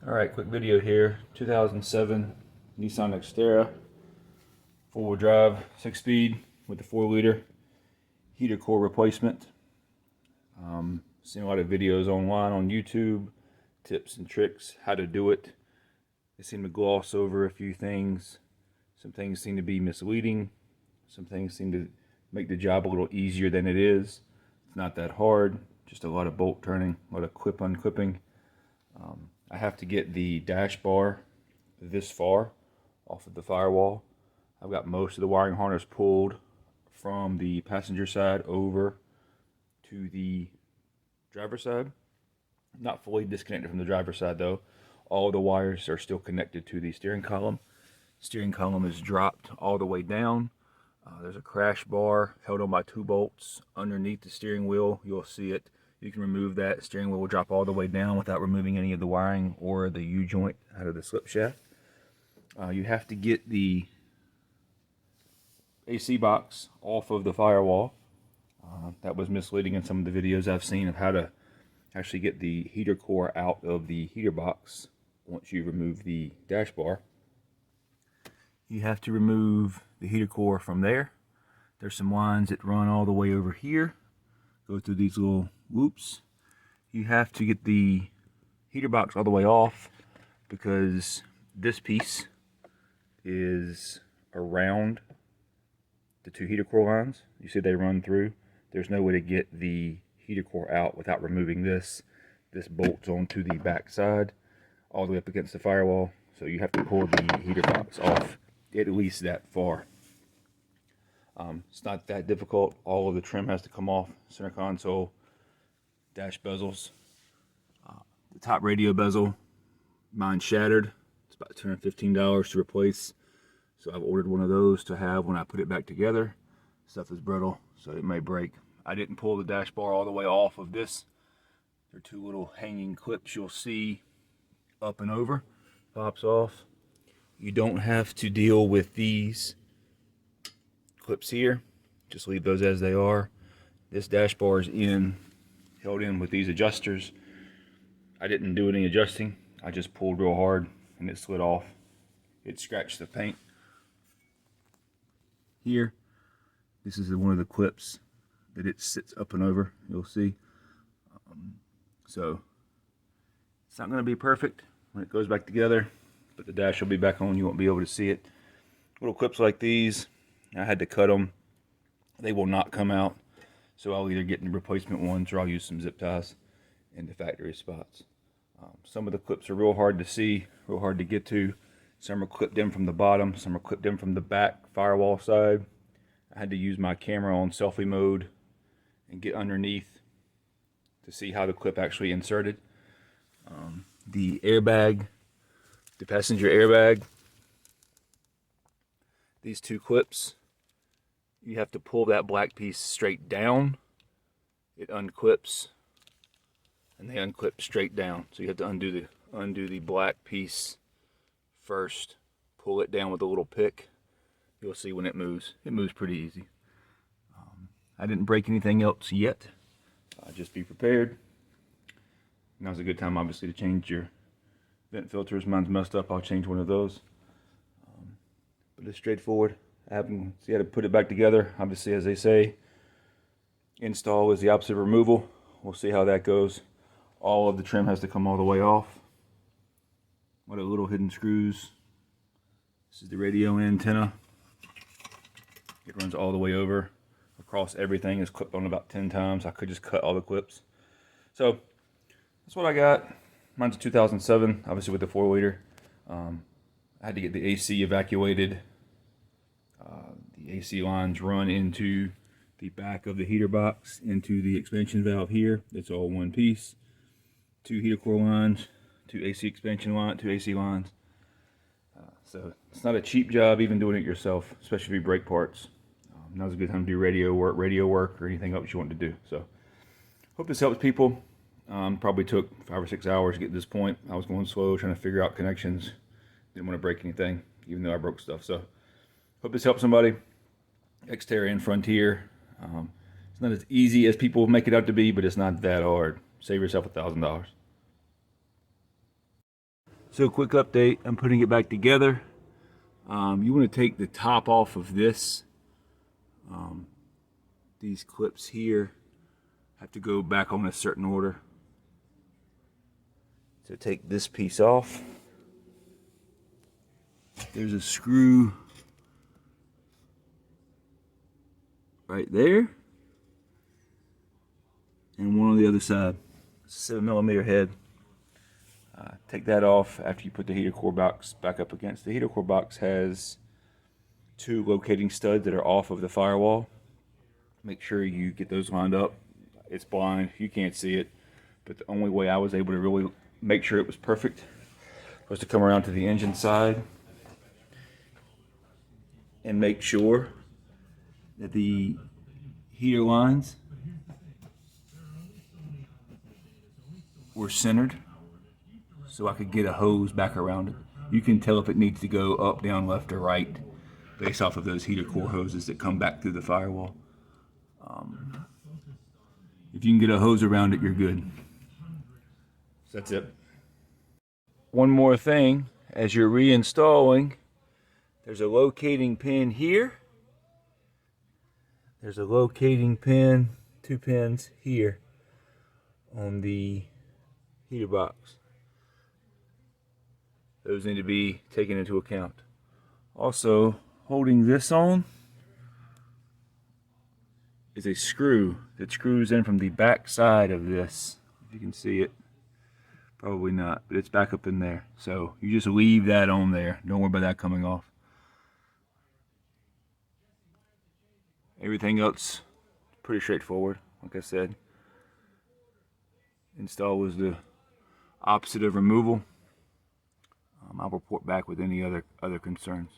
Alright, quick video here. 2007 Nissan Xterra, 4-wheel drive, 6-speed with the 4-liter heater core replacement. Seen a lot of videos online on YouTube, tips and tricks, how to do it. They seem to gloss over a few things. Some things seem to be misleading. Some things seem to make the job a little easier than it is. It's not that hard, just a lot of bolt turning, a lot of clip unclipping. I have to get the dash bar this far off of the firewall. I've got most of the wiring harness pulled from the passenger side over to the driver's side. Not fully disconnected from the driver's side though. All the wires are still connected to the steering column. Steering column is dropped all the way down. There's a crash bar held on by 2 bolts underneath the steering wheel. You'll see it. You can remove that. Steering wheel will drop all the way down without removing any of the wiring or the U-joint out of the slip shaft. You have to get the AC box off of the firewall. That was misleading in some of the videos I've seen of how to actually get the heater core out of the heater box once you remove the dash bar. You have to remove the heater core from there. There's some lines that run all the way over here, go through these little loops. You have to get the heater box all the way off because this piece is around the 2 heater core lines. You see they run through. There's no way to get the heater core out without removing this. This bolts onto the back side all the way up against the firewall, so you have to pull the heater box off at least that far. It's not that difficult. All of the trim has to come off. Center console, dash bezels, the top radio bezel, mine shattered. It's about $215 to replace, so I've ordered one of those to have when I put it back together. Stuff is brittle, so it may break. I didn't pull the dash bar all the way off of this. There are 2 little hanging clips you'll see up and over. Pops off. You don't have to deal with these clips here. Just leave those as they are. This dash bar is held in with these adjusters. I didn't do any adjusting. I just pulled real hard and it slid off. It scratched the paint here. This is one of the clips that it sits up and over, you'll see. So it's not going to be perfect when it goes back together, but the dash will be back on. You won't be able to see it. Little clips like these, I had to cut them. They will not come out, so I'll either get the replacement ones or I'll use some zip ties in the factory spots. Some of the clips are real hard to see, real hard to get to. Some are clipped in from the bottom, some are clipped in from the back firewall side. I had to use my camera on selfie mode and get underneath to see how the clip actually inserted. The airbag, the passenger airbag, these 2 clips, you have to pull that black piece straight down. It unclips and they unclip straight down, so you have to undo the black piece first, pull it down with a little pick. You'll see when it moves pretty easy. I didn't break anything else yet. Just be prepared. Now's a good time obviously to change your vent filters. Mine's messed up, I'll change one of those. But it's straightforward. I haven't see how to put it back together. Obviously, as they say, install is the opposite of removal. We'll see how that goes. All of the trim has to come all the way off. What a little hidden screws. This is the radio antenna. It runs all the way over. Across everything is clipped on about 10 times. I could just cut all the clips. So that's what I got. Mine's a 2007, obviously with the 4-liter. I had to get the AC evacuated. The AC lines run into the back of the heater box, into the expansion valve here. It's all one piece. 2 heater core lines, 2 AC expansion lines, 2 AC lines. So it's not a cheap job even doing it yourself, especially if you break parts. Now's a good time to do radio work, or anything else you want to do. So hope this helps people. Probably took 5 or 6 hours to get to this point. I was going slow, trying to figure out connections. Didn't want to break anything, even though I broke stuff. So hope this helps somebody. Xterra and Frontier. It's not as easy as people make it out to be, but it's not that hard. Save yourself $1,000. So quick update, I'm putting it back together. You want to take the top off of this. These clips here have to go back on a certain order. So take this piece off. There's a screw right there, and one on the other side. It's a 7mm head. Take that off after you put the heater core box back up against. The heater core box has 2 locating studs that are off of the firewall. Make sure you get those lined up. It's blind, you can't see it, but the only way I was able to really make sure it was perfect was to come around to the engine side and make sure that the heater lines were centered so I could get a hose back around it. You can tell if it needs to go up, down, left, or right based off of those heater core hoses that come back through the firewall. If you can get a hose around it, you're good. So that's it. One more thing, as you're reinstalling, there's a locating pin here. There's a locating pin, 2 pins here on the heater box. Those need to be taken into account. Also, holding this on is a screw that screws in from the back side of this. If you can see it, probably not, but it's back up in there. So you just leave that on there. Don't worry about that coming off. Everything else pretty straightforward. Like I said, install was the opposite of removal. I'll report back with any other concerns.